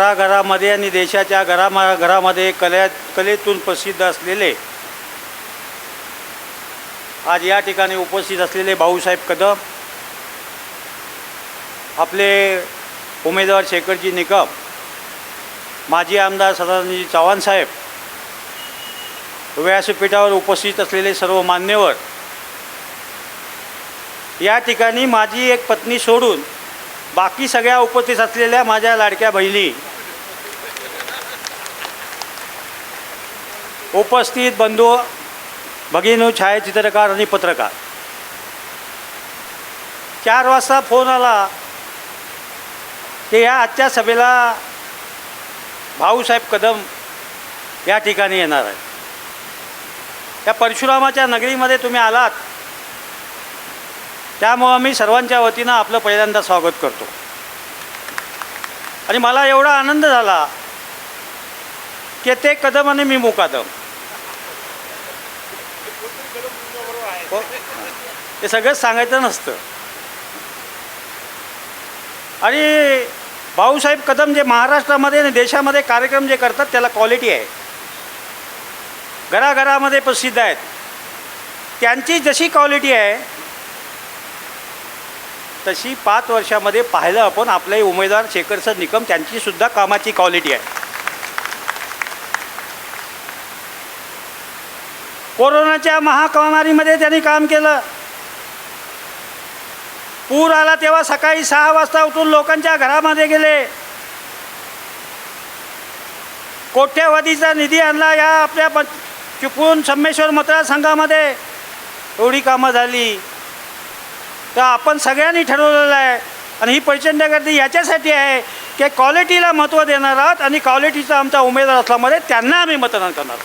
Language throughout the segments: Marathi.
घराघरामध्ये आणि देशाच्या घरामध्ये कलेतून प्रसिद्ध असलेले आज या ठिकाणी उपस्थित असलेले भाऊसाहेब कदम, आपले उमेदवार शेखरजी निकम, माजी आमदार सदानंदजी चव्हाण साहेब, व्यासपीठावर उपस्थित असलेले सर्व मान्यवर, या ठिकाणी माझी एक पत्नी सोडून बाकी सगळ्या उपस्थित असलेल्या माझ्या लाडक्या बहिणी, उपस्थित बंधू भगिनी, छायाचित्रकार आणि पत्रकार, 4 वाजता फोन आला की या आजच्या सभेला भाऊसाहेब कदम या ठिकाणी येणार आहे. या परशुरामाच्या नगरीमध्ये तुम्ही आलात, त्यामुळं मी सर्वांच्या वतीनं आपलं पहिल्यांदा स्वागत करतो. आणि मला एवढा आनंद झाला की ते कदम आणि मी मुकादम. हे सगळंच सांगायचं नसतं. आणि भाऊसाहेब कदम जे महाराष्ट्रामध्ये आणि देशामध्ये कार्यक्रम जे करतात त्याला क्वालिटी आहे, घराघरामध्ये प्रसिद्ध आहेत. त्यांची जशी क्वालिटी आहे तशी 5 वर्षामध्ये पाहिलं आपण आपले उमेदवार शेखर सर निकम, त्यांचीसुद्धा कामाची क्वालिटी आहे. कोरोनाच्या महामारीमध्ये त्यांनी काम केलं. पूर आला तेव्हा सकाळी 6 वाजता उठून लोकांच्या घरामध्ये गेले, कोट्यवधीचा निधी आणला. या आपल्या चिपळूण संमेश्वर मतदारसंघामध्ये एवढी कामं झाली. तर आपण सगळ्यांनी ठरवलेलं आहे आणि ही प्रचंड गर्दी याच्यासाठी आहे की क्वालिटीला महत्त्व देणार आहात आणि क्वालिटीचा आमचा उमेदवार असल्यामुळे त्यांना आम्ही मतदान करणार.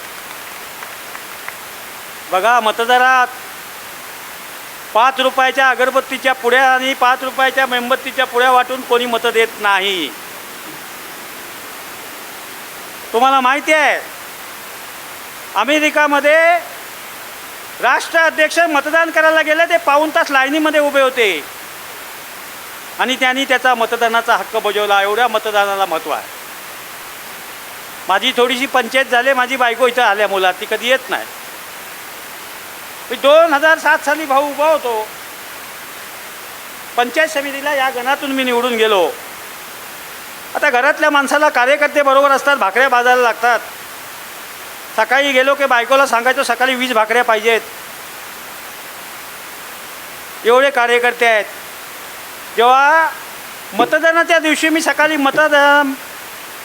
बघा, मतदारात 5 रुपयाच्या अगरबत्तीच्या पुड्या आणि 5 रुपयाच्या मेणबत्तीच्या पुड्या वाटून कोणी मतं देत नाही. तुम्हाला माहिती आहे, अमेरिकामध्ये राष्ट्राध्यक्ष मतदान करायला गेले, ते पाऊण तास लाईनीमध्ये उभे होते आणि त्यांनी त्याचा मतदानाचा हक्क बजावला. एवढ्या मतदानाला महत्त्व आहे. माझी थोडीशी पंचायत झाली. माझी बायको इथं आल्या मुलात, ती कधी येत नाही. 2007 साली भाऊ उभा होतो पंचायत समितीला. या गणातून मी निवडून गेलो. आता घरातल्या माणसाला कार्यकर्ते बरोबर असतात, भाकऱ्या भाजायला लागतात. सकाळी गेलो की बायकोला सांगायचो सकाळी 20 भाकऱ्या पाहिजेत. एवढे कार्यकर्ते आहेत. जेव्हा मतदानाच्या दिवशी मी सकाळी मतदान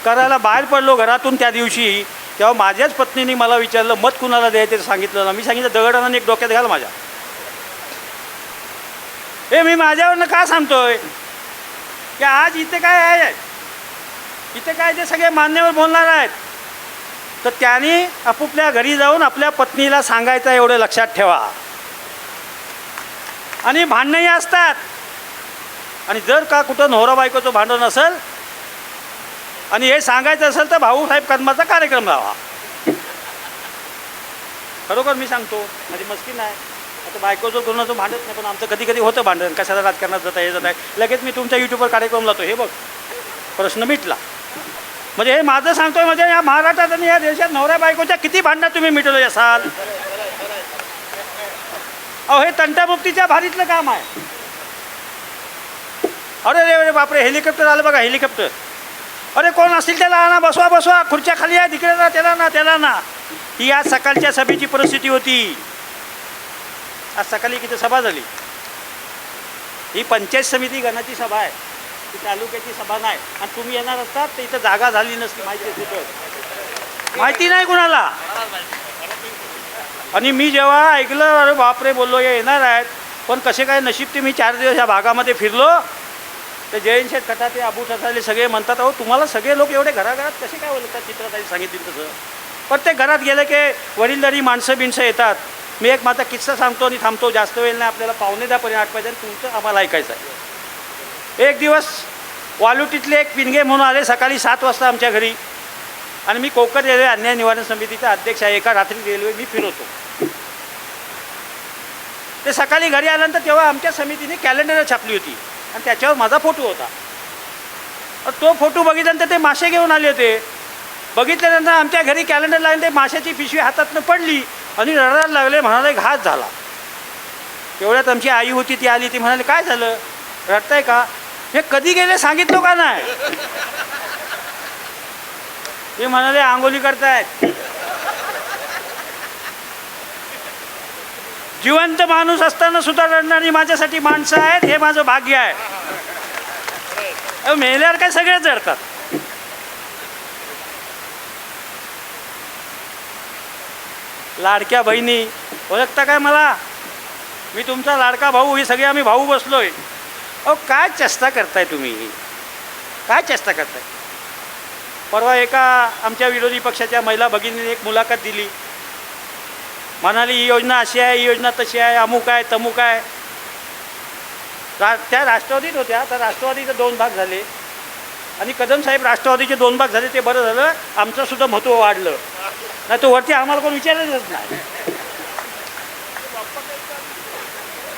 करायला बाहेर पडलो घरातून त्या दिवशी, तेव्हा माझ्याच पत्नीने मला विचारलं मत कुणाला द्यायचं ते सांगितलं ना. मी सांगितलं दगडानं एक डोक्यात घाल माझ्या. हे मी माझ्यावरनं का सांगतोय की आज इथे काय आहे, इथे काय ते सगळे मान्यवर बोलणार आहेत. तर त्यांनी आपापल्या घरी जाऊन आपल्या पत्नीला सांगायचं, एवढं लक्षात ठेवा. आणि भांडणंही असतात. आणि जर का कुठं नवरा बायकोचं भांडण असेल आणि हे सांगायचं असेल तर भाऊसाहेब कदमाचा कार्यक्रम लावा. खरोखर मी सांगतो, माझी मस्ती नाही. आता बायकोचं कोणाचं भांडत नाही, पण आमचं कधी कधी होतं भांडण. कशाला राजकारणात जात आहे, हे जात आहे. लगेच मी तुमच्या यूट्यूबवर कार्यक्रम लावतो. हे बघ, प्रश्न मिटला. म्हणजे हे माझं सांगतोय, म्हणजे या महाराष्ट्रात आणि या देशात नवऱ्या बायकोच्या किती भांडणं तुम्ही मिटवलं असाल. अहो, हे तंटामुक्तीच्या भारीतलं काम आहे. अरे रे बापरे, हेलिकॉप्टर आलं बघा, हेलिकॉप्टर. अरे कोण असतील त्याला आणा, बसवा बसवा, खुर्च्या खाली आहे, तिकडे ना, त्याला ना, त्याला ना. ही आज सकाळच्या सभेची परिस्थिती होती. आज सकाळी किती सभा झाली. ही पंचायत समिती गणाची सभा आहे, ती तालुक्याची सभा नाही. आणि तुम्ही येणार असतात तर इथं जागा झाली नसती. माहिती नाही कुणाला. आणि मी जेव्हा ऐकलं, अरे बापरे बोललो हे येणार आहेत, पण कसे काय नशीब ते मी 4 दिवस या भागामध्ये फिरलो. ते जयंत शेठ खटाते, अबू ठसाले सगळे म्हणतात, अहो तुम्हाला सगळे लोक एवढे घराघरात कसे काय बोलतात. चित्राताई सांगितलं तसं. प्रत्येक घरात गेलं की वडीलधारी माणसं बिणसं येतात. मी एक माझा किस्सा सांगतो आणि थांबतो, जास्त वेळ नाही. आपल्याला 7:45 आठवायचं आणि तुमचं आम्हाला ऐकायचं आहे. एक दिवस वालुटीतले एक पिनगे म्हणून आले सकाळी 7 वाजता आमच्या घरी. आणि मी कोकण रेल्वे अन्याय निवारण समितीचा अध्यक्ष आहे. एका रात्री रेल्वे मी फिरवतो. ते सकाळी घरी आल्यानंतर तेव्हा आमच्या समितीने कॅलेंडर छापली होती आणि त्याच्यावर माझा फोटो होता. तो फोटो बघितल्यानंतर ते मासे घेऊन आले होते. बघितल्यानंतर आमच्या घरी कॅलेंडर लागून ते माशाची पिशवी हातातनं पडली आणि रडायला लागले, म्हणाले घात झाला. तेवढ्यात आमची आई होती, ती आली, ती म्हणाली काय झालं, रडताय का? हे कधी गेले सांगितलं का नाही? ते म्हणाले आंघोळी करतायत. जिवंत माणूस असताना सुद्धा रडणारी माझ्यासाठी माणसं आहेत, हे माझं भाग्य आहे. मेल्यावर काय सगळेच रडतात. लाडक्या बहिणी ओळखता काय मला? मी तुमचा लाडका भाऊ, हे सगळे आम्ही भाऊ बसलोय. अहो काय चेष्टा करताय तुम्ही, काय चेष्टा करताय? परवा एका आमच्या विरोधी पक्षाच्या महिला भगिनीने एक मुलाखत दिली. म्हणाली ही योजना अशी आहे, ही योजना तशी आहे, अमुक आहे तमुक आहे. त्या राष्ट्रवादीत होत्या, तर राष्ट्रवादीचे 2 भाग झाले आणि कदम साहेब राष्ट्रवादीचे 2 भाग झाले, ते बरं झालं. आमचं सुद्धा महत्त्व वाढलं, नाही तो वरती आम्हाला कोण विचारायचंच नाही.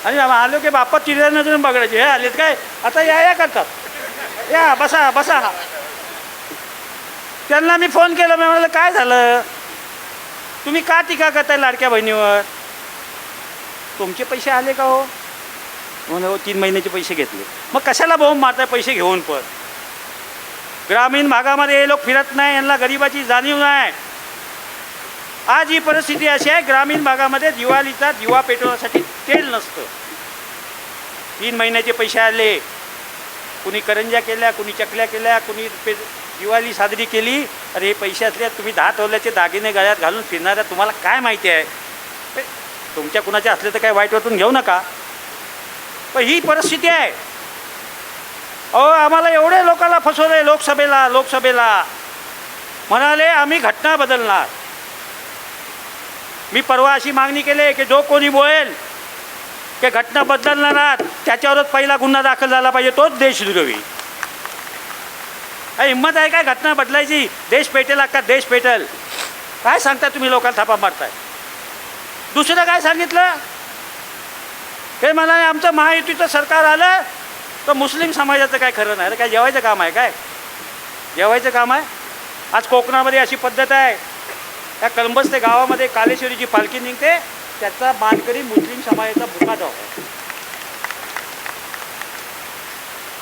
आणि आलो की बाप्पा चिऱ्या नजरून बघायचे, हे आलेत काय आता, या करतात, या बसा बसा. त्यांना मी फोन केला, मी म्हणालं काय झालं, तुम्ही का टीका करताय लाडक्या बहिणीवर? तुमचे पैसे आले का हो? म्हणून हो 3 महिन्याचे पैसे घेतले. मग कशाला बोंब मारताय पैसे घेऊन? पण ग्रामीण भागामध्ये हे लोक फिरत नाही, यांना गरिबाची जाणीव नाही. आज ही परिस्थिती अशी आहे, ग्रामीण भागामध्ये दिवाळीचा दिवा पेटवण्यासाठी तेल नसतं. 3 महिन्याचे पैसे आले, कुणी करंज्या केल्या, कुणी चकल्या केल्या, कुणी दिवाळी साजरी केली. अरे हे पैसे असले, तुम्ही 10 तोल्याचे दागिने गळ्यात घालून फिरणाऱ्या तुम्हाला काय माहिती आहे? तुमच्या कुणाचे असले तर काय वाईट वाटून घेऊ नका, पण ही परिस्थिती आहे. अहो आम्हाला एवढे लोकांना फसवले. लोकसभेला म्हणाले आम्ही घटना बदलणार. मी परवा अशी मागणी केली की जो कोणी बोलेल की घटना बदलणार आहात, त्याच्यावरच पहिला गुन्हा दाखल झाला पाहिजे, तोच देशद्रोही. काय हिंमत आहे काय घटना बदलायची? देश पेटेल अख्खा देश पेटेल. काय सांगता तुम्ही, लोकांना थापा मारताय. दुसरं काय सांगितलं, हे म्हणाले आमचं महायुतीचं सरकार आलं तर मुस्लिम समाजाचं काय खरं नाही. अरे काय जेवायचं काम आहे काय? जेवायचं काम आहे? आज कोकणामध्ये अशी पद्धत आहे, त्या कळंबस ते गावामध्ये कालेश्वरीची पालखी निघते, त्याचा मानकरी मुस्लिम समाजाचा भुका जाऊ.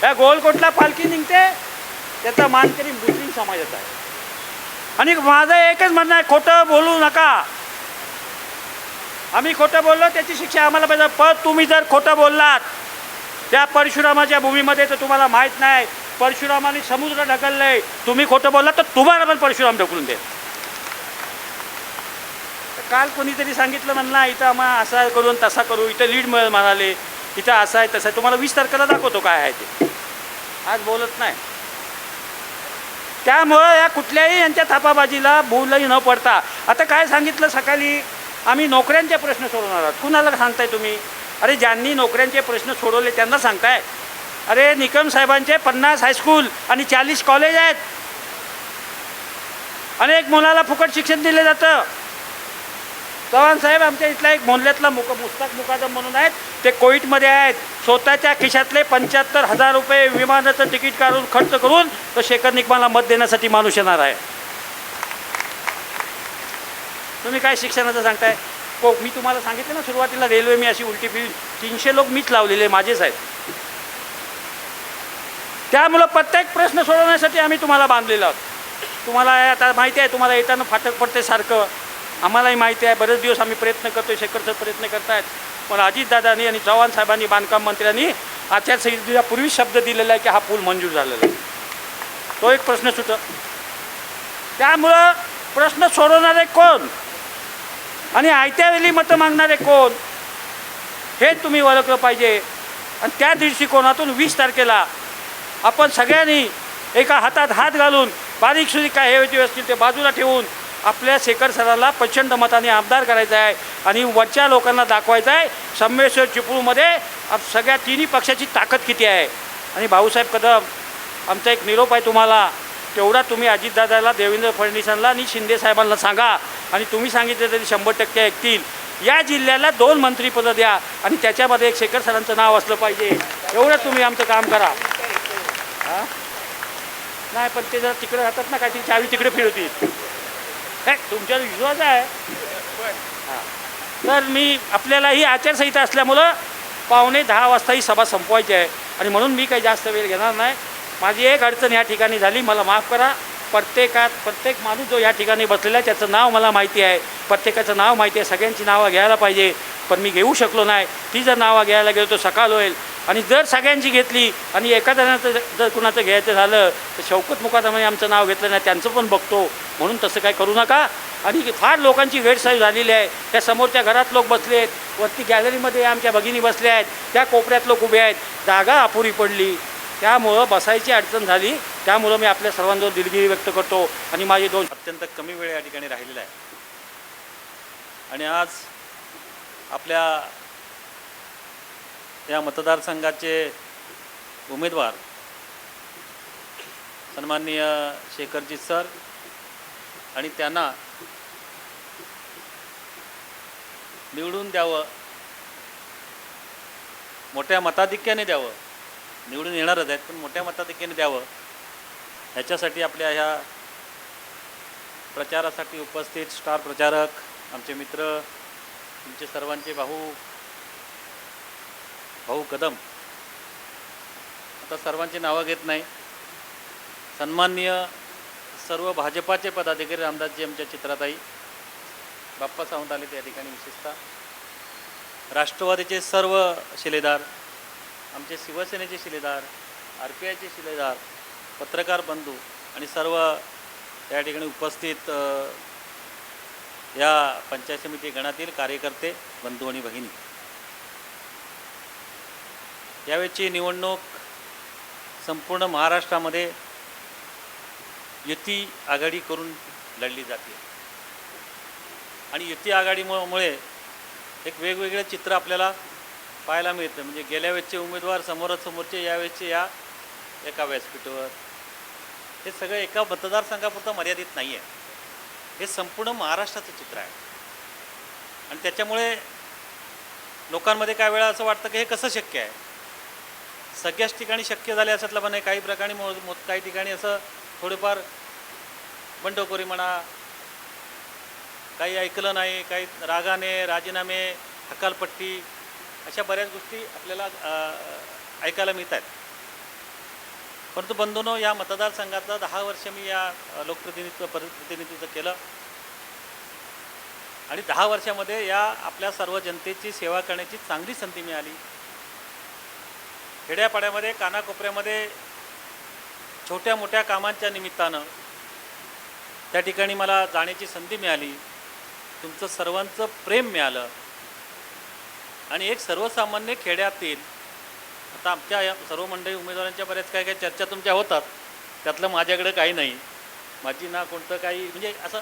त्या गोलकोटला पालखी निघते, त्याचा मानकरी मुस्लिम समाजाचा आहे. आणि माझं एकच म्हणणं आहे, खोटं बोलू नका. आम्ही खोटं बोललो त्याची शिक्षा आम्हाला पाहिजे. पण तुम्ही जर खोटं बोललात त्या परशुरामाच्या भूमीमध्ये, तर तुम्हाला माहीत नाही परशुरामाने समुद्र ढकललंय. तुम्ही खोटं बोललात तर तुम्हाला पण परशुराम ढकलून दे. काल कोणीतरी सांगितलं म्हणला इथं आम्हाला असा करून तसा करू, इथं लीड मिळेल म्हणाले, इथं असं आहे तसं आहे. तुम्हाला 20 तारखेला दाखवतो काय आहे ते. आज बोलत नाही. त्यामुळं या कुठल्याही यांच्या थापाबाजीला भूलही न पडता, आता काय सांगितलं सकाळी, आम्ही नोकऱ्यांचे प्रश्न सोडवणार आहोत. कुणाला सांगताय तुम्ही? अरे ज्यांनी नोकऱ्यांचे प्रश्न सोडवले त्यांना सांगताय. अरे निकम साहेबांचे 50 हायस्कूल आणि 40 कॉलेज आहेत. अनेक मुलाला फुकट शिक्षण दिले जातं. चव्हाण साहेब आमच्या इथला एक मोहल्ल्यातला मुस्ताक मुकादम म्हणून आहेत, ते कोविडमध्ये आहेत. स्वतःच्या खिशातले 75,000 रुपये विमानाचं तिकीट काढून खर्च करून तो शेखर निकमाला मत देण्यासाठी माणूस येणार आहे. तुम्ही काय शिक्षणाचं सांगताय? मी तुम्हाला सांगितलं ना सुरुवातीला, रेल्वे मी अशी उलटी फिरून 300 लोक मीच लावलेले माझेच आहेत. त्यामुळं प्रत्येक प्रश्न सोडवण्यासाठी आम्ही तुम्हाला बांधलेलो आहोत. तुम्हाला आता माहिती आहे, तुम्हाला येताना फाटक पडते सारखं, आम्हालाही माहिती आहे. बरेच दिवस आम्ही प्रयत्न करतो, शेखर सर प्रयत्न करतायत, पण अजितदादांनी आणि चव्हाण साहेबांनी, बांधकाम मंत्र्यांनी आचारसंहितेपूर्वीच शब्द दिलेला आहे की हा पूल मंजूर झालेला आहे. तो एक प्रश्न सुटत. त्यामुळं प्रश्न सोडवणारे कोण आणि आयत्या वेळी मतं मागणारे कोण, हे तुम्ही ओळखलं पाहिजे. आणि त्या दृष्टिकोनातून 20 तारखेला आपण सगळ्यांनी एका हातात हात घालून, बारीक सुरीक काय हे असतील ते बाजूला ठेवून, आपल्या शेखर सराला प्रचंड मताने आमदार करायचं आहे. आणि वरच्या लोकांना दाखवायचं आहे संगमेश्वर चिपळूणमध्ये सगळ्या तिन्ही पक्षाची ताकद किती आहे. आणि भाऊसाहेब कदम, आमचा एक निरोप आहे तुम्हाला, तेवढा तुम्ही अजितदादाला, देवेंद्र फडणवीसांना आणि शिंदे साहेबांना सांगा. आणि तुम्ही सांगितलं तरी 100% ऐकतील. या जिल्ह्याला 2 मंत्रिपदं द्या आणि त्याच्यामध्ये एक शेखर सरांचं नाव असलं पाहिजे. एवढं तुम्ही आमचं काम करा. हां नाही, पण ते जर तिकडे राहतात ना, काहीतरी चावी तिकडे फिरवतील. काय तुमच्यावर विश्वास आहे? हां. तर मी आपल्याला ही आचारसंहिता असल्यामुळं 9:45 वाजता ही सभा संपवायची आहे आणि म्हणून मी काही जास्त वेळ घेणार नाही. माझी एक अडचण ह्या ठिकाणी झाली, मला माफ करा. प्रत्येक माणूस जो या ठिकाणी बसलेला आहे त्याचं नाव मला माहिती आहे, प्रत्येकाचं नाव माहिती आहे, सगळ्यांची नावं घ्यायला पाहिजे, पण मी घेऊ शकलो नाही. ती जर नावं घ्यायला गेलो तर सकाळ होईल आणि जर सगळ्यांची घेतली आणि एका जणाचं जर कुणाचं घ्यायचं झालं तर शौकत मुकादमाने आमचं नाव घेतलं नाही, त्यांचं पण बघतो. म्हणून तसं काय करू नका. आणि फार लोकांची गैरसोय झालेली आहे. त्या समोरच्या घरात लोक बसले आहेत, वरती गॅलरीमध्ये आमच्या भगिनी बसल्या आहेत, त्या कोपऱ्यात लोक उभे आहेत, जागा अपुरी पडली, त्यामुळं बसायची अडचण झाली. त्यामुळं मी आपल्या सर्वांजवळ दिलगिरी व्यक्त करतो आणि माझे दोन अत्यंत कमी वेळ या ठिकाणी राहिलेला आहे. आणि आज आपल्या या मतदारसंघाचे उमेदवार सन्माननीय शेखरजी सर आणि त्यांना निवडून द्यावं, मोठ्या मताधिक्याने द्यावं, निवडून येणारच आहेत पण मोठ्या मताधिक्याने द्यावं, ह्याच्यासाठी आपल्या ह्या प्रचारासाठी उपस्थित स्टार प्रचारक, आमचे मित्र, तुमचे सर्वांचे भाऊ कदम, आता सर्वांची नावं घेत नाही, सन्माननीय सर्व भाजपाचे पदाधिकारी, रामदासजी आमच्या चित्राताई, बाप्पा सावंत आले त्या ठिकाणी, विशेषतः राष्ट्रवादीचे सर्व शिलेदार, आमचे शिवसेनेचे शिलेदार, RPIचे शिलेदार, पत्रकार बंधू आणि सर्व या ठिकाणी उपस्थित या पंचायत समिती गणातील कार्यकर्ते बंधू आणि भगिनी, यावेळची निवडणूक संपूर्ण महाराष्ट्रामध्ये युती आघाडी करून लढली जाते आणि युती आघाडीमुळे एक वेगवेगळे चित्र आपल्याला पाहायला मिळतं. म्हणजे गेल्या वेळेचे उमेदवार समोरासमोरचे, यावेळेचे या एका व्यासपीठावर, हे सगळं एका मतदारसंघापुरतं मर्यादित नाही आहे, हे संपूर्ण महाराष्ट्राचं चित्र आहे. आणि त्याच्यामुळे लोकांमध्ये काही वेळा असं वाटतं की हे कसं शक्य आहे. सगळ्याच ठिकाणी शक्य झाले असतलं पण काही प्रकारे काही ठिकाणी असं थोडेफार बंडखोरी म्हणा, काही ऐकलं नाही, काही रागाने राजीनामे, हकालपट्टी, अशा बऱ्याच गोष्टी आपल्याला ऐकायला मिळत आहेत. परंतु बंधूंनो, या मतदारसंघातलं 10 वर्ष मी या प्रतिनिधित्व केलं आणि 10 वर्षामध्ये या आपल्या सर्व जनतेची सेवा करण्याची चांगली संधी मिळाली. खेड्यापाड्यामध्ये, कानाकोपऱ्यामध्ये छोट्या मोठ्या कामांच्या निमित्तानं त्या ठिकाणी मला जाण्याची संधी मिळाली. तुमचं सर्वांचं प्रेम मिळालं आणि एक सर्वसामान्य खेड्यातील, आता आमच्या या सर्व मंडळी उमेदवारांच्या बऱ्याच काही चर्चा तुमच्या होतात, त्यातलं माझ्याकडे काही नाही, माझी ना कोणतं काही, म्हणजे असं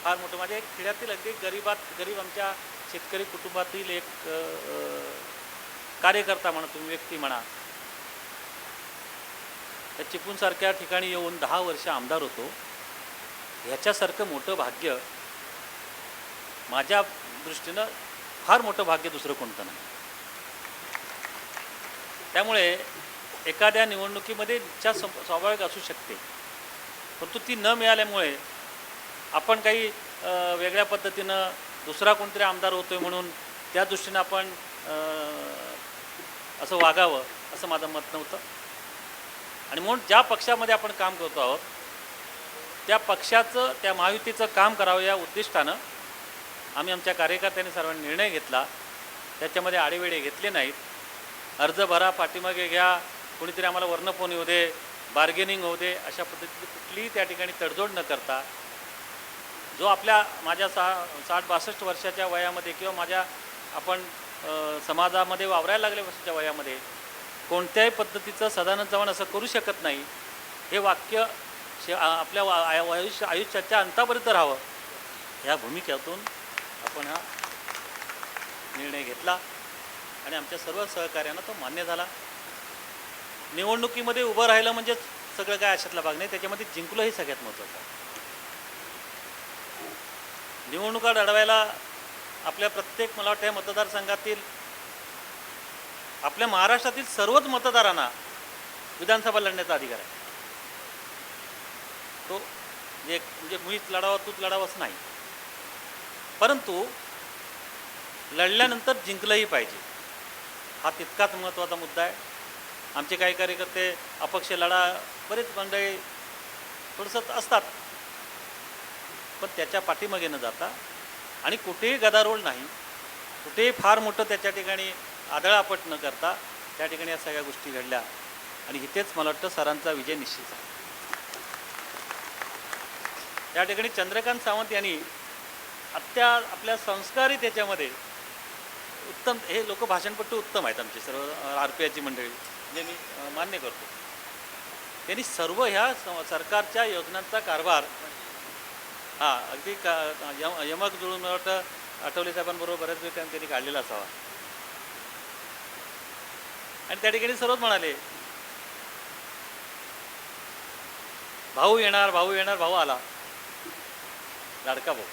फार मोठं, माझ्या एक खेड्यातील अगदी गरीब आमच्या शेतकरी कुटुंबातील एक कार्यकर्ता म्हणा, तुम्ही व्यक्ती म्हणा, त्या चिपळूणसारख्या ठिकाणी येऊन 10 वर्ष आमदार होतो, ह्याच्यासारखं मोठं भाग्य माझ्या दृष्टीनं, फार मोठं भाग्य दुसरं कोणतं नाही. त्यामुळे एखाद्या निवडणुकीमध्ये इच्छा स्वाभाविक असू शकते, परंतु ती न मिळाल्यामुळे आपण काही वेगळ्या पद्धतीनं दुसरा कोणतरी आमदार होतोय म्हणून त्या दृष्टीनं आपण असं वागावं असं माझं मत नव्हतं. आणि म्हणून ज्या पक्षामध्ये आपण काम करतो आहोत त्या पक्षाचं, त्या महायुतीचं काम करावं या उद्दिष्टानं आम्ही आमच्या कार्यकर्त्यांनी सर्वांनी निर्णय घेतला. त्याच्यामध्ये आडेवेळे घेतले नाहीत. अर्ज भरा, पाठीमागे घ्या, कोणीतरी आम्हाला वर्णफोन येऊ दे, बार्गेनिंग होऊ दे, अशा पद्धतीची कुठलीही त्या ठिकाणी तडजोड न करता, जो माझ्या 60-62 वर्षाच्या वयामध्ये किंवा माझ्या आपण समाजामध्ये वावरायला लागल्या वर्षाच्या वयामध्ये कोणत्याही पद्धतीचं सदानंद चव्हाण असं करू शकत नाही, हे वाक्य आपल्या आयुष्याच्या अंतापर्यंत राहावं, ह्या भूमिकेतून आपण हा निर्णय घेतला आणि आमच्या सर्व सहकार्यांना तो मान्य झाला. निवडणुकीमध्ये उभं राहिलं म्हणजे सगळं काय अशातला भाग नाही, त्याच्यामध्ये जिंकलं हे सगळ्यात महत्त्वाचं आहे. निवडणुका लढवायला आपल्या प्रत्येक, मला वाटतं या मतदारसंघातील, आपल्या महाराष्ट्रातील सर्वच मतदारांना विधानसभा लढण्याचा अधिकार आहे. तो म्हणजे मीच लढावा तूच लढावाच नाही, परंतु लढल्यानंतर जिंकलंही पाहिजे, हा तितकाच महत्त्वाचा मुद्दा आहे. आमचे काही कार्यकर्ते अपक्ष लढा बरेच मंडळी थोडंसं असतात, पण त्याच्या पाठीमागे न जाता आणि कुठेही गदारोळ नाही, कुठेही फार मोठं त्याच्या ठिकाणी आदळापट न करता त्या ठिकाणी या सगळ्या गोष्टी घडल्या आणि इथेच मला वाटतं सरांचा विजय निश्चित आहे. या ठिकाणी चंद्रकांत सावंत यांनी आपल्या संस्कारी त्याच्यामध्ये उत्तम, हे लोक भाषणपट्टू उत्तम आहेत आमचे सर्व RPIची मंडळी, जे मी मान्य करतो. त्यांनी सर्व ह्या सरकारच्या योजनांचा कारभार अगदी यमक जुळून मला वाटतं आठवले साहेबांबरोबर बऱ्याच वेळ त्यांनी काढलेला असावा. आणि त्या ठिकाणी सर्वच म्हणाले भाऊ येणार, भाऊ येणार, भाऊ आला, लाडका भाऊ.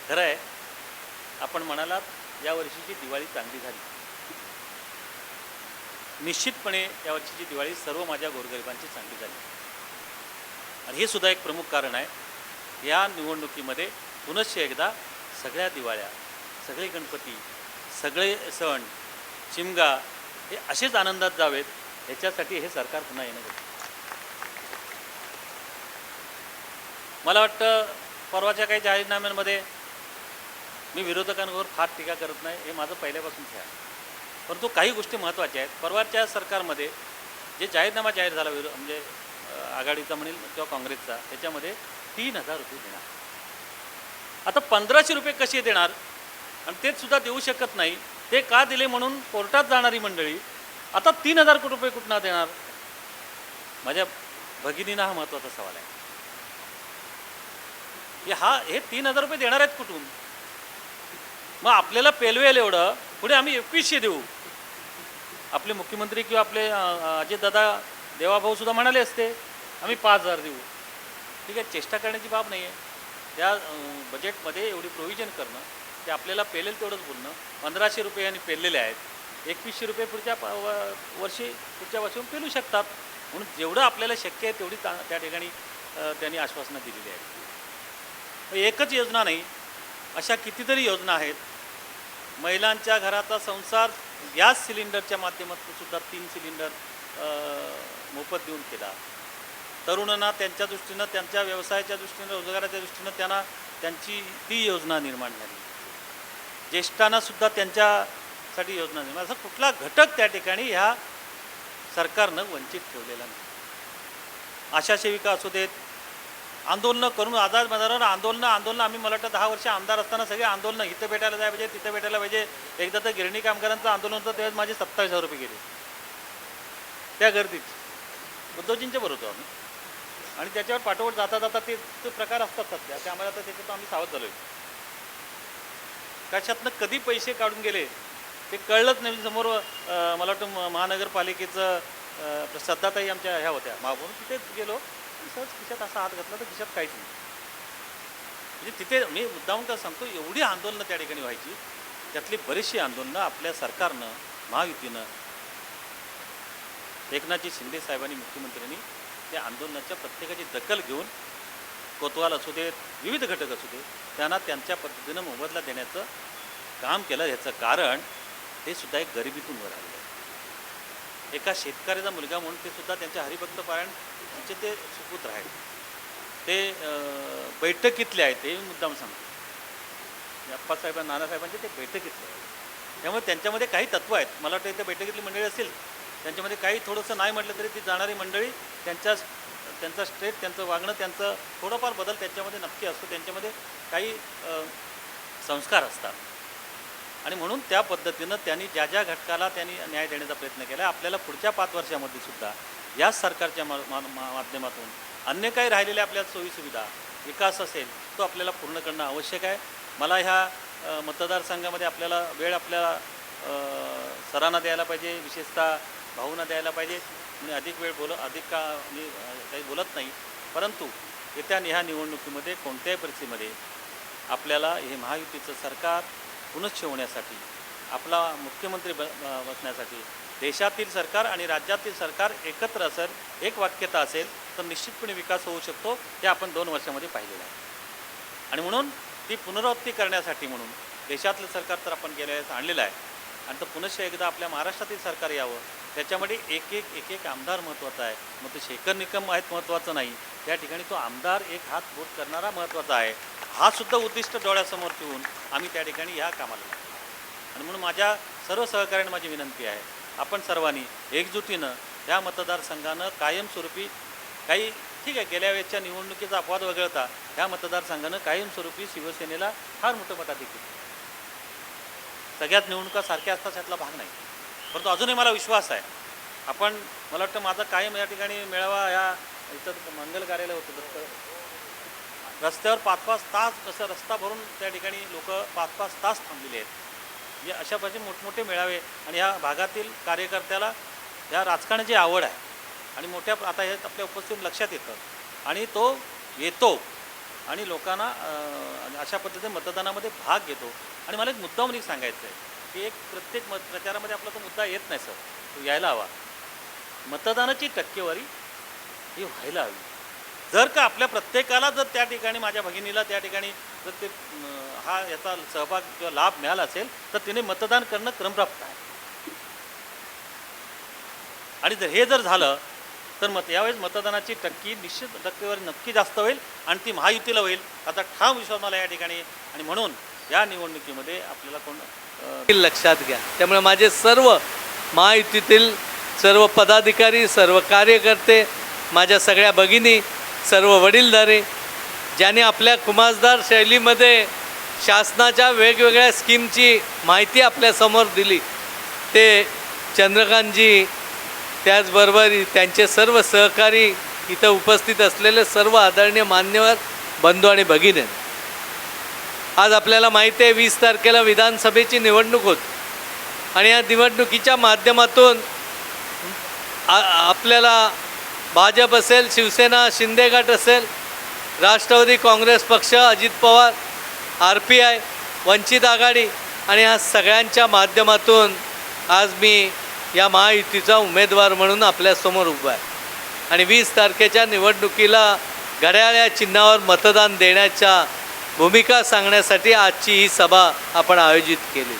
खरं आहे, आपण म्हणालात या वर्षीची दिवाळी चांगली झाली. निश्चितपणे यावर्षीची दिवाळी सर्व माझ्या गोरगरिबांची चांगली झाली आणि हे सुद्धा एक प्रमुख कारण आहे. या निवडणुकीमध्ये पुनश्च एकदा सगळ्या दिवाळ्या, सगळे गणपती, सगळे सण, शिमगा हे असेच आनंदात जावेत, ह्याच्यासाठी हे सरकार पुन्हा येणं गरजेचं. मला वाटतं परवाच्या काही जाहीरनाम्यांमध्ये मी विरोधकांवर फार टीका करत नाही, हे माझं पहिल्यापासूनच आहे, परंतु काही गोष्टी महत्त्वाच्या आहेत. परवाच्या सरकारमध्ये जे जाहीरनामा जाहीर झाला म्हणजे आघाडीचा म्हणेल किंवा काँग्रेसचा, त्याच्यामध्ये 3,000 रुपये देणार. आता 1,500 रुपये कसे देणार आणि तेच सुद्धा देऊ शकत नाही, ते का दिले म्हणून कोर्टात जाणारी मंडळी आता 3,000 रुपये कुठनं देणार? माझ्या भगिनींना हा महत्त्वाचा सवाल आहे की हे 3,000 रुपये देणार आहेत कुठून? मग आपल्याला पेलवेल एवढं पुढे आम्ही 2100 देऊ. आपले मुख्यमंत्री किंवा आपले अजितदादा देवाभाऊ सुद्धा म्हणाले असते आम्ही 5,000 देऊ. ठीक आहे, चेष्टा करण्याची बाब नाही आहे. त्या बजेटमध्ये एवढी प्रोव्हिजन करणं, ते आपल्याला पेलेल तेवढंच बोलणं. 1,500 रुपये यांनी पेललेले आहेत, 2100 रुपये पुढच्या वर्षी पेलू शकतात. म्हणून जेवढं आपल्याला शक्य आहे तेवढी त्या ठिकाणी त्यांनी आश्वासनं दिलेली आहेत. एकच योजना नाही, अशा कितीतरी योजना आहेत. महिलांच्या घराचा संसार गॅस सिलेंडरच्या माध्यमातून सुद्धा 3 सिलेंडर मोफत देऊन केला. तरुणांना त्यांच्या दृष्टीनं, त्यांच्या व्यवसायाच्या दृष्टीनं, रोजगाराच्या दृष्टीनं त्यांची ती योजना निर्माण झाली. ज्येष्ठांना सुद्धा त्यांच्यासाठी योजना निर्माण. असा कुठला घटक त्या ठिकाणी ह्या सरकारनं वंचित ठेवलेला नाही. आशा सेविका असू देत, आंदोलनं करून आझाद मैदानावर आंदोलनं आम्ही मला वाटतं 10 वर्ष आमदार असताना सगळे आंदोलनं इथं भेटायला जायला पाहिजे, तिथं भेटायला पाहिजे. एकदा तर गिरणी कामगारांचं आंदोलन होतं, त्यावेळेस माझे 27,000 रुपये गेले त्या गर्दीत. उद्धवजींच्या बरोबर होतो आम्ही आणि त्याच्यावर पाठोपाठ जाता ते प्रकार असतात सध्या, ते आम्हाला आता त्याच्यातून आम्ही सावध झालो आहे. कशातनं कधी पैसे काढून गेले ते कळलंच नाही. समोर मला वाटतं महानगरपालिकेचं श्रद्धाताई आमच्या ह्या होत्या महापौर, तिथे गेलो, सहज खिशात असा हात घातला तर खिशात काहीच नाही. म्हणजे तिथे मी मुद्दामून का सांगतो, एवढी आंदोलनं त्या ठिकाणी व्हायची. त्यातली बरीचशी आंदोलनं आपल्या सरकारनं, महायुतीनं, एकनाथजी शिंदे साहेबांनी, मुख्यमंत्र्यांनी त्या आंदोलनाच्या प्रत्येकाची दखल घेऊन कोतवाल असू देत, विविध घटक असू देत, त्यांना त्यांच्या पद्धतीनं मोबदला देण्याचं काम केलं. ह्याचं कारण ते सुद्धा एक गरिबीतून वर आलेलं आहे. एका शेतकऱ्याचा मुलगा म्हणून ते सुद्धा त्यांच्या हरिभक्त पारायण त्यांचे ते सुपूत्र आहेत. ते बैठकीतले आहेत, ते मुद्दाम सांगतो. अप्पासाहेबां, नानासाहेबांचे ते बैठकीतले आहेत. त्यामुळे त्यांच्यामध्ये काही तत्त्व आहेत. मला वाटतं इथे बैठकीतली मंडळी असतील, त्यांच्यामध्ये काही थोडंसं नाही म्हटलं तरी ती जाणारी मंडळी त्यांचा स्टेट, त्यांचं वागणं, त्यांचं थोडंफार बदल त्यांच्यामध्ये नक्की असतो. त्यांच्यामध्ये काही संस्कार असतात आणि म्हणून त्या पद्धतीनं त्यांनी ज्या घटकाला त्यांनी न्याय देण्याचा प्रयत्न केला. आपल्याला पुढच्या 5 वर्षामध्ये सुद्धा याच सरकारच्या माध्यमातून अन्य काही राहिलेल्या आपल्या सोयीसुविधा, विकास असेल तो आपल्याला पूर्ण करणं आवश्यक आहे. मला ह्या मतदारसंघामध्ये आपल्याला वेळ आपल्याला सरांना द्यायला पाहिजे, विशेषतः भाऊंना द्यायला पाहिजे. मी अधिक वेळ अधिक मी काही बोलत नाही, परंतु येत्या ह्या निवडणुकीमध्ये कोणत्याही परिस्थितीमध्ये आपल्याला हे महायुतीचं सरकार पुनश्च होण्यासाठी आपला मुख्यमंत्री बसण्यासाठी देशातील सरकार आणि राज्यातील सरकार एकत्र असेल, एक वाक्यता असेल तर निश्चितपणे विकास होऊ शकतो. हे आपण 2 वर्षामध्ये पाहिलेलं आहे. आणि म्हणून ती पुनरावृत्ती करण्यासाठी म्हणून देशातलं सरकार तर आपण गेल्या वेळेस आणलेलं आहे आणि तर पुनश्च एकदा आपल्या महाराष्ट्रातील सरकार यावं. त्याच्यामध्ये एक एक आमदार महत्त्वाचा आहे. मग ते शेखर निकम आहेत महत्त्वाचं नाही, त्या ठिकाणी तो आमदार एक हात बोट करणारा महत्त्वाचा आहे. हा सुद्धा उद्दिष्ट डोळ्यासमोर ठेवून आम्ही त्या ठिकाणी ह्या कामाला लागतो. आणि म्हणून माझ्या सर्व सहकाऱ्यांना माझी विनंती आहे, आपण सर्वांनी एकजुटीनं ह्या मतदारसंघानं कायमस्वरूपी काही ठीक आहे गेल्या वेळेच्या निवडणुकीचा अपवाद वगळता ह्या मतदारसंघानं कायमस्वरूपी शिवसेनेला फार मोठं मताधिक्य. सगळ्यात निवडणुका सारख्या असतात यातला भाग नाही. परंतु अजूनही मला विश्वास आहे आपण, मला वाटतं माझा कायम या ठिकाणी मेळावा ह्या इथं मंगल कार्यालय होतं दत्त रस्त्यावर 5-5 तास कसं रस्ता भरून त्या ठिकाणी लोक 5-5 तास थांबलेले आहेत. म्हणजे अशा प्रकारचे मोठमोठे मेळावे आणि ह्या भागातील कार्यकर्त्याला ह्या राजकारणाची आवड आहे आणि मोठ्या आता हे आपल्या उपस्थित लक्षात येतं आणि तो येतो आणि लोकांना अशा पद्धतीने मतदानामध्ये भाग घेतो. आणि मला एक मुद्दा म्हणून सांगायचं आहे की एक प्रत्येक प्रचारामध्ये आपला तो मुद्दा येत नाही सर, तो यायला हवा. मतदानाची टक्केवारी ही व्हायला हवी. जर का आपल्या प्रत्येकाला जर त्या ठिकाणी माझ्या भगिनीला त्या ठिकाणी जर ते हा याचा सहभाग किंवा लाभ मिळाला असेल तर तिने मतदान करणं क्रमप्राप्त आहे. आणि जर हे जर झालं तर यावेळेस मतदानाची निश्चित टक्केवारी नक्की जास्त होईल आणि ती महायुतीला होईल आता ठाम विश्वास मला या ठिकाणी. आणि म्हणून या निवडणुकीमध्ये आपल्याला कोण लक्षात घ्या. त्यामुळे माझे सर्व महायुतीतील सर्व पदाधिकारी, सर्व कार्यकर्ते, माझ्या सगळ्या भगिनी, सर्व वडीलधारे ज्याने आपल्या खुमासदार शैलीमध्ये शासनाच्या वेगवेगळ्या स्कीमची माहिती आपल्यासमोर दिली ते चंद्रकांतजी, त्याचबरोबर त्यांचे सर्व सहकारी, इथं उपस्थित असलेले सर्व आदरणीय मान्यवर बंधू आणि भगिनी. आज आपल्याला माहिती आहे 20 तारखेला विधानसभेची निवडणूक होती आणि या निवडणुकीच्या माध्यमातून आपल्याला भाजप असेल, शिवसेना, शिंदे गट असेल, राष्ट्रवादी काँग्रेस पक्ष, अजित पवार, RPI, वंचित आघाडी आणि ह्या सगळ्यांच्या माध्यमातून आज मी या महायुतीचा उमेदवार म्हणून आपल्यासमोर उभा आहे. आणि 20 तारखेच्या निवडणुकीला घड्याळ या चिन्हावर मतदान देण्याच्या भूमिका सांगण्यासाठी आजची ही सभा आपण आयोजित केली.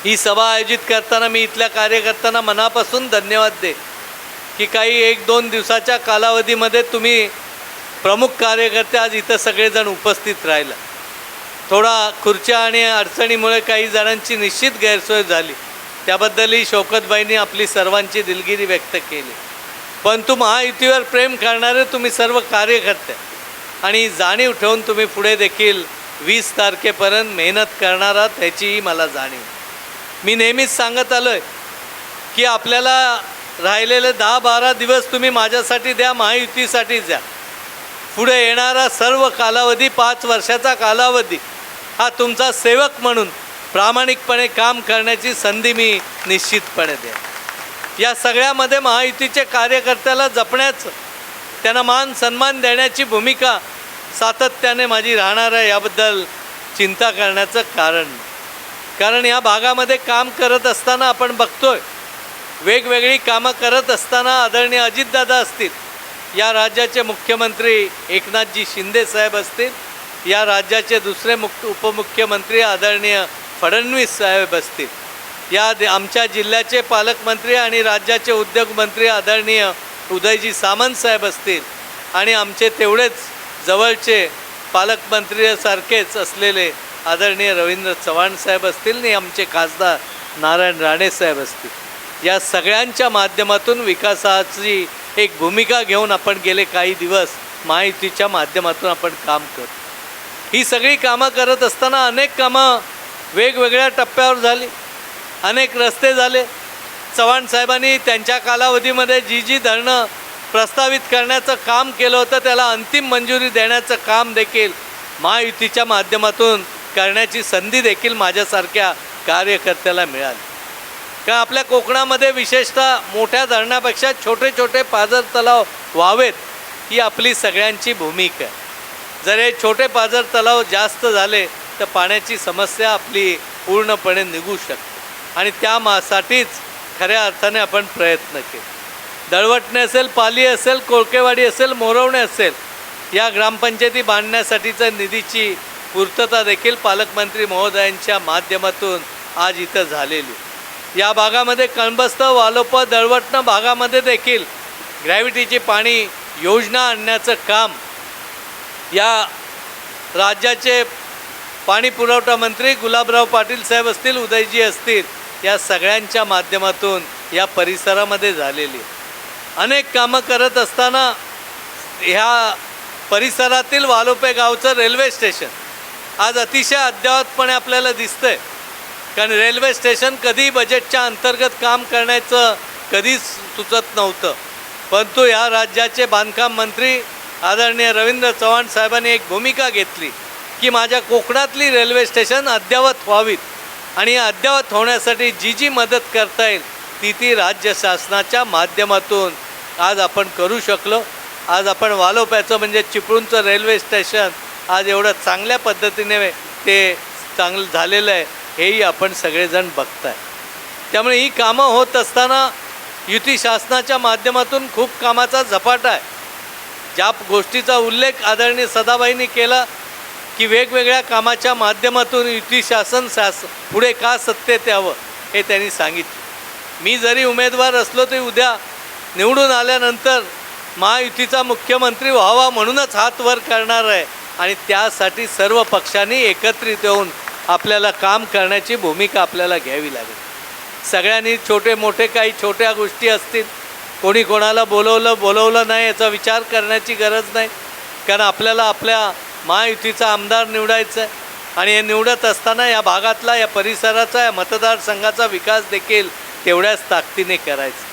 ही सभा आयोजित करताना मी इथल्या कार्यकर्त्यांना मनापासून धन्यवाद दे की काही 1-2 दिवसाच्या कालावधीमध्ये तुम्ही प्रमुख कार्यकर्ते आज इथं सगळेजण उपस्थित राहिला. थोडा खुर्च्या आणि अडचणीमुळे काही जणांची निश्चित गैरसोय झाली, त्याबद्दलही शौकतबाईंनी आपली सर्वांची दिलगिरी व्यक्त केली. परंतु महायुतीवर प्रेम करणारे तुम्ही सर्व कार्यकर्ते आणि जाणीव ठेवून तुम्ही पुढे देखील 20 तारखेपर्यंत मेहनत करणार आहात ह्याचीही मला जाणीव. मी नेहमीच सांगत आलो आहे की आपल्याला राहिलेले 10-12 दिवस तुम्ही माझ्यासाठी द्या, महायुतीसाठी द्या. पुढे येणारा सर्व कालावधी 5 वर्षाचा कालावधी हा तुमचा सेवक म्हणून प्रामाणिकपणे काम करण्याची संधी मी निश्चितपणे द्या. या सगळ्यामध्ये महायुतीचे कार्यकर्त्याला जपण्याचं, त्यांना मान सन्मान देण्याची भूमिका सातत्याने माझी राहणार आहे. याबद्दल चिंता करण्याचं कारण या भागामध्ये काम करत असताना आपण बघतोय वेगवेगळी कामं करत असताना आदरणीय अजितदादा असतील, या राज्याचे मुख्यमंत्री एकनाथजी शिंदे साहेब असतील, या राज्याचे दुसरे उपमुख्यमंत्री आदरणीय फडणवीस साहेब असतील, या आमच्या जिल्ह्याचे पालकमंत्री आणि राज्याचे उद्योगमंत्री आदरणीय उदयजी सामंत साहेब असतील आणि आमचे तेवढेच जवळचे पालकमंत्रीसारखेच असलेले आदरणीय रवींद्र चव्हाण साहेब असतील आणि आमचे खासदार नारायण राणे साहेब असतील. या सगळ्यांच्या माध्यमातून विकासाची एक भूमिका घेऊन आपण गेले काही दिवस महायुतीच्या माध्यमातून आपण काम करतो. ही सगळी कामं करत असताना अनेक कामं वेगवेगळ्या टप्प्यावर झाली, अनेक रस्ते झाले. चव्हाण साहेबांनी त्यांच्या कालावधीमध्ये जी धरणं प्रस्तावित करण्याचं काम केलं होतं त्याला अंतिम मंजुरी देण्याचं काम देखील महायुतीच्या माध्यमातून करण्याची संधी देखील माझ्यासारख्या कार्यकर्त्याला मिळाली. कारण आपल्या कोकणामध्ये विशेषतः मोठ्या धरणापेक्षा छोटे छोटे पाझर तलाव व्हावेत ही आपली सगळ्यांची भूमिका आहे. जर हे छोटे पाझर तलाव जास्त झाले तर पाण्याची समस्या आपली पूर्णपणे निघू शकतो आणि त्यासाठीच खऱ्या अर्थाने आपण प्रयत्न केले. दळवटणे असेल, पाली असेल, कोळकेवाडी असेल, मोरवणे असेल, या ग्रामपंचायती बांधण्यासाठीच्या निधीची पूर्तता देखील पालकमंत्री महोदयांच्या माध्यमातून आज इथं झालेली. या भागामध्ये कळंबस्थ, वालोप, दळवटण भागामध्ये देखील ग्रॅव्हिटीची पाणी योजना आणण्याचं काम या राज्याचे पाणी पुरवठा मंत्री गुलाबराव पाटील साहेब असतील, उदयजी असतील, या सगळ्यांच्या माध्यमातून या परिसरामध्ये झालेली. अनेक कामं करत असताना ह्या परिसरातील वालोपे गावचं रेल्वे स्टेशन आज अतिशय अद्ययावतपणे आपल्याला दिसतं आहे. कारण रेल्वे स्टेशन कधी बजेटच्या अंतर्गत काम करण्याचं कधीच सुचत नव्हतं, परंतु या राज्याचे बांधकाम मंत्री आदरणीय रवींद्र चव्हाण साहेबांनी एक भूमिका घेतली की माझ्या कोकणातली रेल्वे स्टेशन अद्ययावत व्हावीत आणि अद्ययावत होण्यासाठी जी मदत करता येईल ती राज्य शासनाच्या माध्यमातून आज आपण करू शकलो. आज आपण वालोप्याचं म्हणजे चिपळूणचं रेल्वे स्टेशन आज एवढं चांगल्या पद्धतीने ते चांगलं झालेलं आहे हेही आपण सगळेजण बघताय. त्यामुळे ही कामं होत असताना युती शासनाच्या माध्यमातून खूप कामाचा झपाटा आहे. ज्या गोष्टीचा उल्लेख आदरणीय सदाबाईंनी केला की वेगवेगळ्या कामाच्या माध्यमातून युती शासन पुढे का सत्तेत यावं हे त्यांनी सांगितलं. मी जरी उमेदवार असलो तरी उद्या निवडून आल्यानंतर महायुतीचा मुख्यमंत्री व्हावा म्हणूनच हात वर करणार आहे आणि त्यासाठी सर्व पक्षांनी एकत्रित येऊन आपल्याला काम करण्याची भूमिका आपल्याला घ्यावी लागेल. सगळ्यांनी छोटे मोठे काही छोट्या गोष्टी असतील, कोणी कोणाला बोलवलं नाही याचा विचार करण्याची गरज नाही. कारण आपल्याला आपल्या महायुतीचा आमदार निवडायचा आहे आणि हे निवडत असताना या भागातला, या परिसराचा, या मतदारसंघाचा विकास देखील तेवढ्याच ताकदीने करायचा.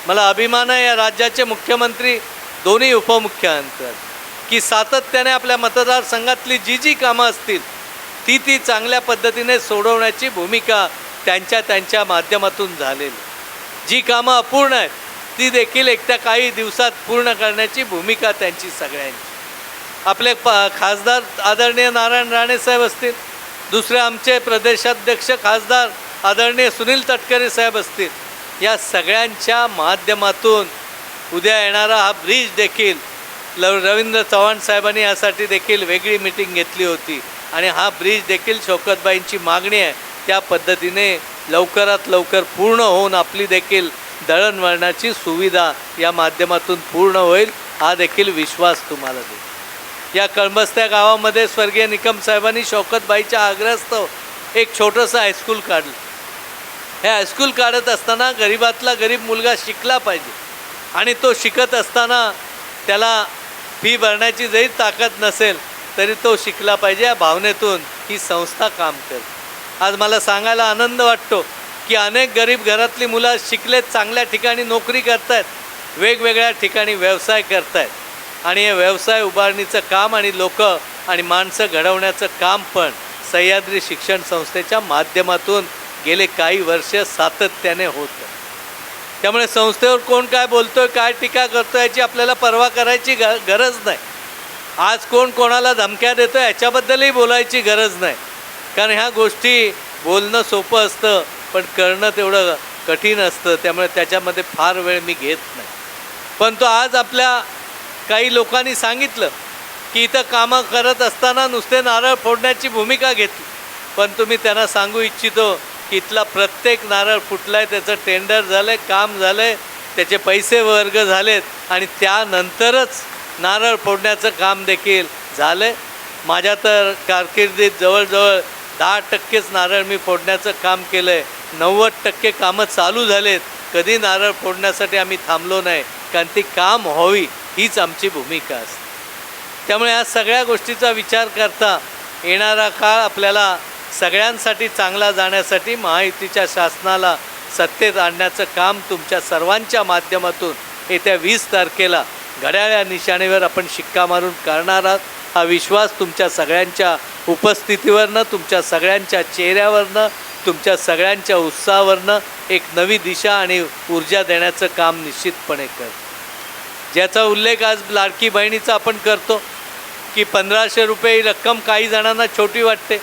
मला अभिमान आहे या राज्याचे मुख्यमंत्री, दोन्ही उपमुख्यमंत्री की सातत्याने आपल्या मतदारसंघातली जी कामं असतील ती चांगल्या पद्धतीने सोडवण्याची भूमिका त्यांच्या माध्यमातून झालेली. जी कामं अपूर्ण आहेत ती देखील एकट्या काही दिवसात पूर्ण करण्याची भूमिका त्यांची सगळ्यांची. आपले खासदार आदरणीय नारायण राणे साहेब असतील, दुसरे आमचे प्रदेशाध्यक्ष खासदार आदरणीय सुनील तटकरे साहेब असतील, या सगळ्यांच्या माध्यमातून उद्या येणारा हा ब्रिज देखील रवींद्र चव्हाण साहेबांनी यासाठी देखील वेगळी मीटिंग घेतली होती आणि हा ब्रिज देखील शौकतबाईंची मागणी आहे त्या पद्धतीने लवकरात लवकर पूर्ण होऊन आपली देखील दळणवळणाची सुविधा या माध्यमातून पूर्ण होईल हा देखील विश्वास तुम्हाला देईल. या कळंबस्त्या गावामध्ये स्वर्गीय निकम साहेबांनी शौकतबाईच्या आग्रहास्तव एक छोटंसं हायस्कूल काढलं. हे हायस्कूल काढत असताना गरीबातला गरीब मुलगा शिकला पाहिजे आणि तो शिकत असताना त्याला फी भरण्याची जरी ताकद नसेल तरी तो शिकला पाहिजे या भावनेतून ही संस्था काम करते. आज मला सांगायला आनंद वाटतो की अनेक गरीब घरातली मुलं शिकलेत, चांगल्या ठिकाणी नोकरी करत आहेत, वेगवेगळ्या ठिकाणी व्यवसाय करत आहेत आणि हे व्यवसाय उभारणीचं काम आणि लोक आणि माणसं घडवण्याचं काम पण सह्याद्री शिक्षण संस्थेच्या माध्यमातून गेले काही वर्ष सातत्याने होतं. त्यामुळे संस्थेवर कोण काय बोलतोय, काय टीका करतोय याची आपल्याला पर्वा करायची गरज नाही. आज कोण कोणाला धमक्या देतोय याच्याबद्दलही बोलायची गरज नाही. कारण ह्या गोष्टी बोलणं सोपं असतं पण करणं तेवढं कठीण असतं. त्यामुळे त्याच्यामध्ये फार वेळ मी घेत नाही. परंतु आज आपल्या काही लोकांनी सांगितलं की इथं कामं करत असताना नुसते नारळ फोडण्याची भूमिका घेतली. पण तुम्ही त्यांना सांगू इच्छितो की इथला प्रत्येक नारळ फुटला आहे, त्याचं टेंडर झालं आहे, काम झालं आहे, त्याचे पैसे वर्ग झालेत आणि त्यानंतरच नारळ फोडण्याचं काम देखील झालं आहे. माझ्या तर कारकिर्दीत जवळजवळ 10%च नारळ मी फोडण्याचं काम केलं आहे. 90% कामं चालू झालेत. कधी नारळ फोडण्यासाठी आम्ही थांबलो नाही कारण ती काम व्हावी हीच आमची भूमिका असते. त्यामुळे या सगळ्या गोष्टीचा विचार करता येणारा काळ आपल्याला सगळ्यांसाठी चांगला जाण्यासाठी महायुतीच्या शासनाला सत्तेत आणण्याचं काम तुमच्या सर्वांच्या माध्यमातून येत्या 20 तारखेला घड्याळ्या निशाणीवर आपण शिक्का मारून करणार आहात. हा विश्वास तुमच्या सगळ्यांच्या उपस्थितीवरनं, तुमच्या सगळ्यांच्या चेहऱ्यावरनं, तुमच्या सगळ्यांच्या उत्साहावरनं एक नवी दिशा आणि ऊर्जा देण्याचं काम निश्चितपणे करतो. ज्याचा उल्लेख आज लाडकी बहिणीचा आपण करतो की 1500 रुपये ही रक्कम काही जणांना छोटी वाटते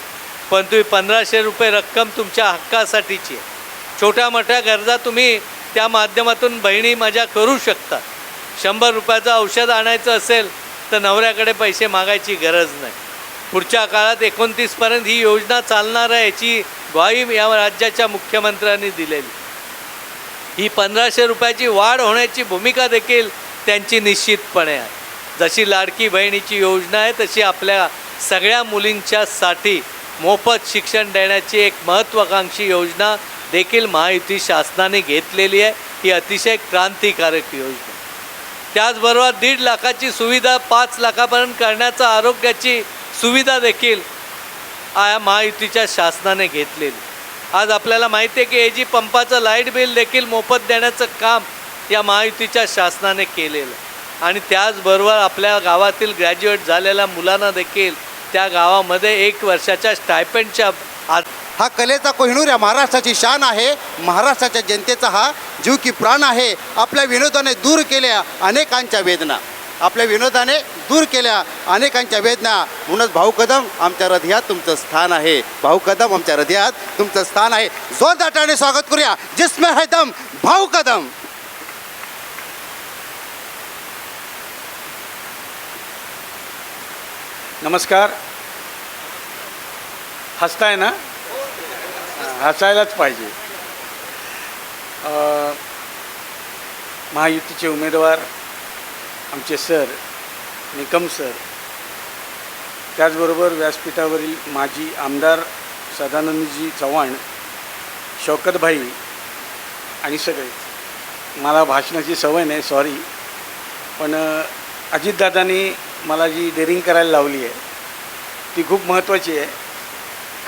पण तुम्ही 1500 रुपये रक्कम तुमच्या हक्कासाठीची आहे. छोट्या मोठ्या गरजा तुम्ही त्या माध्यमातून बहिणी माझ्या करू शकता. 100 रुपयाचं औषध आणायचं असेल तर नवऱ्याकडे पैसे मागायची गरज नाही. पुढच्या काळात 29पर्यंत ही योजना चालणार आहे याची ग्वाही या राज्याच्या मुख्यमंत्र्यांनी दिलेली. ही 1500 रुपयाची वाढ होण्याची भूमिका देखील त्यांची निश्चितपणे आहे. जशी लाडकी बहिणीची योजना आहे तशी आपल्या सगळ्या मुलींच्यासाठी मोफत शिक्षण देण्याची एक महत्त्वाकांक्षी योजना देखील महायुती शासनाने घेतलेली आहे. ही अतिशय क्रांतिकारक योजना. त्याचबरोबर 1.5 लाखाची सुविधा 5 लाखापर्यंत करण्याचा आरोग्याची सुविधा देखील महायुतीच्या शासनाने घेतलेली. आज आपल्याला माहिती आहे की AG पंपाचं लाईट बिल देखील मोफत देण्याचं काम या महायुतीच्या शासनाने केलेलं. आणि त्याचबरोबर आपल्या गावातील ग्रॅज्युएट झालेल्या मुलांना देखील त्या गावामध्ये 1 वर्षाच्या स्टायपेंडच्या हा कलेचा कोहिनूर या महाराष्ट्राची शान आहे. महाराष्ट्राच्या जनतेचा हा जीव की प्राण आहे. आपल्या विनोदाने दूर केल्या अनेकांच्या वेदना, आपल्या विनोदाने दूर केल्या अनेकांच्या वेदना. म्हणूनच भाऊ कदम आमच्या हृदयात तुमचं स्थान आहे. भाऊ कदम आमच्या हृदयात तुमचं स्थान आहे. जोरदार स्वागत करूया जिसमें है दम भाऊ कदम. नमस्कार. हसताय ना? हसायलाच पाहिजे. महायुतीचे उमेदवार आमचे सर निकम सर, त्याचबरोबर व्यासपीठावरील माजी आमदार सदानंदजी चव्हाण, शौकतभाई आणि सगळे. मला भाषणाची सवय नाही, सॉरी, पण अजितदादांनी मला जी डेअरिंग करायला लावली आहे ती खूप महत्त्वाची आहे.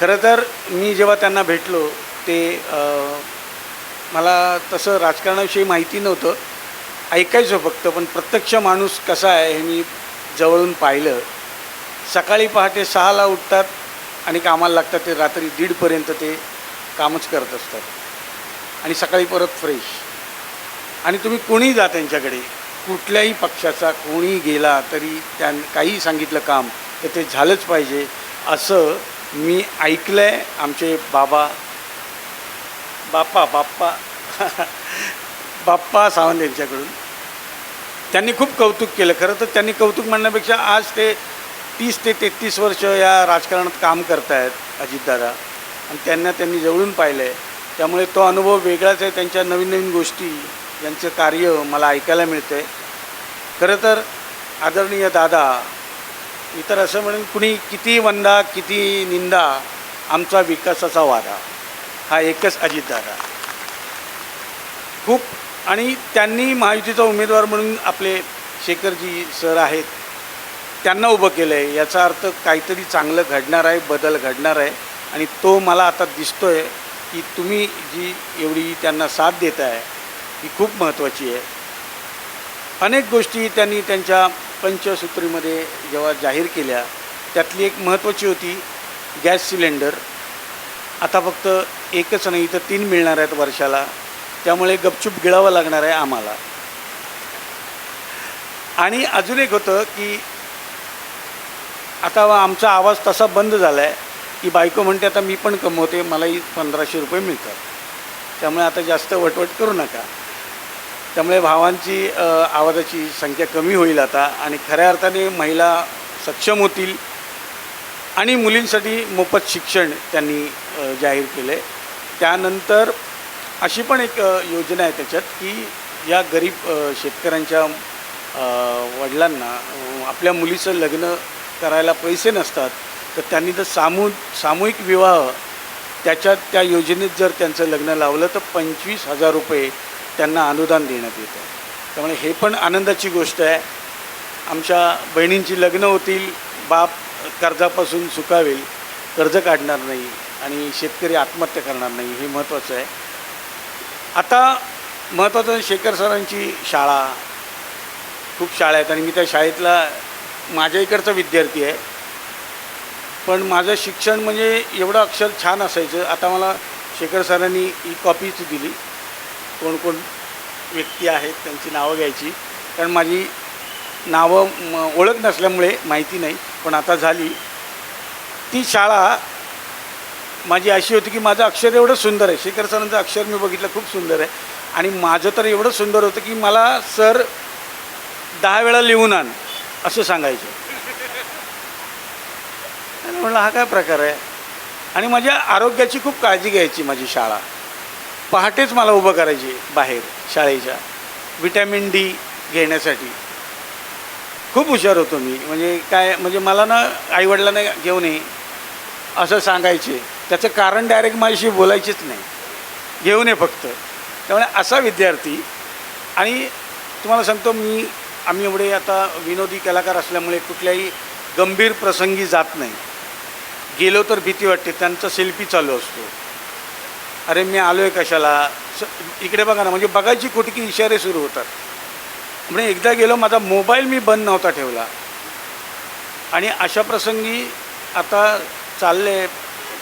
खरं तर मी जेव्हा त्यांना भेटलो ते मला तसं राजकारणाविषयी माहिती नव्हतं, ऐकायचो फक्त. पण प्रत्यक्ष माणूस कसा आहे हे मी जवळून पाहिलं. सकाळी पहाटे 6ला उठतात आणि कामाला लागतात. ते रात्री 1:30पर्यंत ते कामच करत असतात आणि सकाळी परत फ्रेश. आणि तुम्ही कोणीही जा त्यांच्याकडे, कुठल्याही पक्षाचा कोणी गेला तरी काही सांगितलं काम तर ते झालंच पाहिजे असं मी ऐकलं आहे. आमचे बाप्पा सावंत यांच्याकडून त्यांनी खूप कौतुक केलं. खरं तर त्यांनी कौतुक म्हणण्यापेक्षा आज ते 30 ते 33 वर्ष या राजकारणात काम करत आहेत अजितदादा, आणि त्यांनी जवळून पाहिलं आहे. त्यामुळे तो अनुभव वेगळाच आहे. त्यांच्या नवीन नवीन गोष्टी, यांचं कार्य मला ऐकायला मिळतं आहे. खरं तर आदरणीय दादा, इतर असं म्हणून कुणी किती वंदा किती निंदा, आमचा विकासाचा वादा हा एकच अजितदादा. खूप. आणि त्यांनी महायुतीचा उमेदवार म्हणून आपले शेखरजी सर आहेत त्यांना उभं केलं आहे. याचा अर्थ काहीतरी चांगलं घडणार आहे, बदल घडणार आहे. आणि तो मला आता दिसतो आहे की तुम्ही जी एवढी त्यांना साथ देत आहे ही खूप महत्त्वाची आहे. अनेक गोष्टी त्यांनी त्यांच्या पंचसूत्रीमध्ये जेव्हा जाहीर केल्या त्यातली एक महत्त्वाची होती गॅस सिलेंडर. आता फक्त एकच नाही तर 3 मिळणार आहेत वर्षाला. त्यामुळे गपचूप गिळावं लागणार आहे आम्हाला. आणि अजून एक होतं की आता आमचा आवाज तसा बंद झाला आहे की बायको म्हणते आता मी पण कमवते, मलाही 1500 रुपये मिळतात, त्यामुळे आता जास्त वटवट करू नका. त्यामुळे भावांची आवाजाची संख्या कमी होईल आता. आणि खऱ्या अर्थाने महिला सक्षम होतील. आणि मुलींसाठी मोफत शिक्षण त्यांनी जाहीर केलं आहे. त्यानंतर अशी पण एक योजना आहे त्याच्यात की या गरीब शेतकऱ्यांच्या वडिलांना आपल्या मुलीचं लग्न करायला पैसे नसतात तर त्यांनी जर सामूहिक विवाह त्या योजनेत जर त्यांचं लग्न लावलं तर 25,000 रुपये त्यांना अनुदान देण्यात येतं. त्यामुळे हे पण आनंदाची गोष्ट आहे. आमच्या बहिणींची लग्न होतील, बाप कर्जापासून सुकावेल, कर्ज काढणार नाही आणि शेतकरी आत्महत्या करणार नाही, हे महत्त्वाचं आहे. आता महत्त्वाचं शेखर सरांची शाळा, खूप शाळा आहेत आणि मी त्या शाळेतला माझ्या इकडचा विद्यार्थी आहे. पण माझं शिक्षण म्हणजे एवढं अक्षर छान असायचं. आता मला शेखर सरांनी ही कॉपीच दिली. कोण कोण व्यक्ती आहेत त्यांची नावं घ्यायची, कारण माझी नावं ओळख नसल्यामुळे माहिती नाही, पण आता झाली. ती शाळा माझी अशी होती की माझं अक्षर एवढं सुंदर आहे, शेखर सरांचं अक्षर मी बघितलं खूप सुंदर आहे, आणि माझं तर एवढं सुंदर होतं की मला सर 10 वेळा लिहून आण असं सांगायचे. आणि म्हणलं हा काय प्रकार आहे. आणि माझ्या आरोग्याची खूप काळजी घ्यायची माझी शाळा. पहाटेच मला उभं करायची बाहेर शाळेच्या विटॅमिन डी घेण्यासाठी. खूप हुशार होतो मी, म्हणजे काय, म्हणजे मला ना आईवडिलांना घेऊन ये असं सांगायचे. त्याचं कारण डायरेक्ट माझ्याशी बोलायचेच नाही, घेऊन ये फक्त. त्यामुळे असा विद्यार्थी. आणि तुम्हाला सांगतो आम्ही एवढे आता विनोदी कलाकार असल्यामुळे कुठल्याही गंभीर प्रसंगी जात नाही. गेलो तर भीती वाटते, त्यांचा सेल्फी चालू असतो. अरे मी आलो आहे कशाला, इकडे बघा ना, म्हणजे बघायची कुठकी इशारे सुरू होतात. म्हणजे एकदा गेलो, माझा मोबाईल मी बंद नव्हता ठेवला. आणि अशा प्रसंगी आता चालले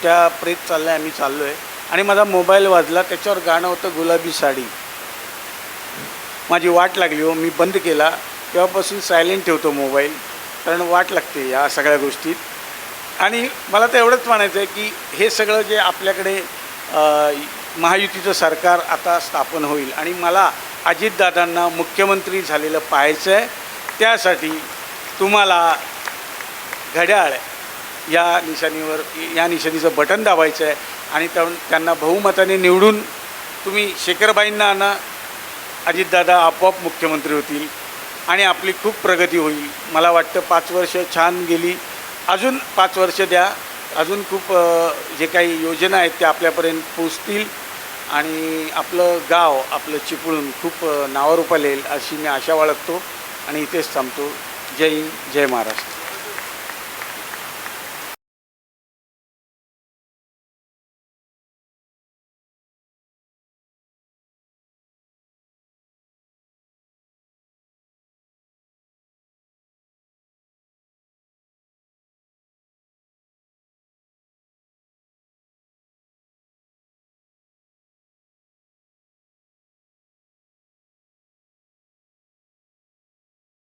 त्या प्रेत चाललं आहे, आम्ही चाललो आहे, आणि माझा मोबाईल वाजला, त्याच्यावर गाणं होतं गुलाबी साडी. माझी वाट लागली हो, मी बंद केला. तेव्हापासून सायलेंट ठेवतो मोबाईल, कारण वाट लागते या सगळ्या गोष्टीत. आणि मला तर एवढंच म्हणायचं आहे की हे सगळं जे आपल्याकडे महायुतीचं सरकार आता स्थापन होईल, आणि मला अजितदादांना मुख्यमंत्री झालेलं पाहायचं आहे. त्यासाठी तुम्हाला घड्याळ या निशाणीचं बटन दाबायचं आहे, आणि त्यांना बहुमताने निवडून तुम्ही शेखरबाईंना आणा. अजितदादा आपोआप मुख्यमंत्री होतील आणि आपली खूप प्रगती होईल. मला वाटतं 5 वर्ष छान गेली, अजून 5 वर्ष द्या, अजून खूप जे काही योजना आहेत त्या आपल्यापर्यंत पोचतील, आणि आपलं गाव, आपलं चिपळूण खूप नावारूपाला येईल अशी मी आशा बाळगतो. आणि इथेच थांबतो. जय हिंद, जय महाराष्ट्र.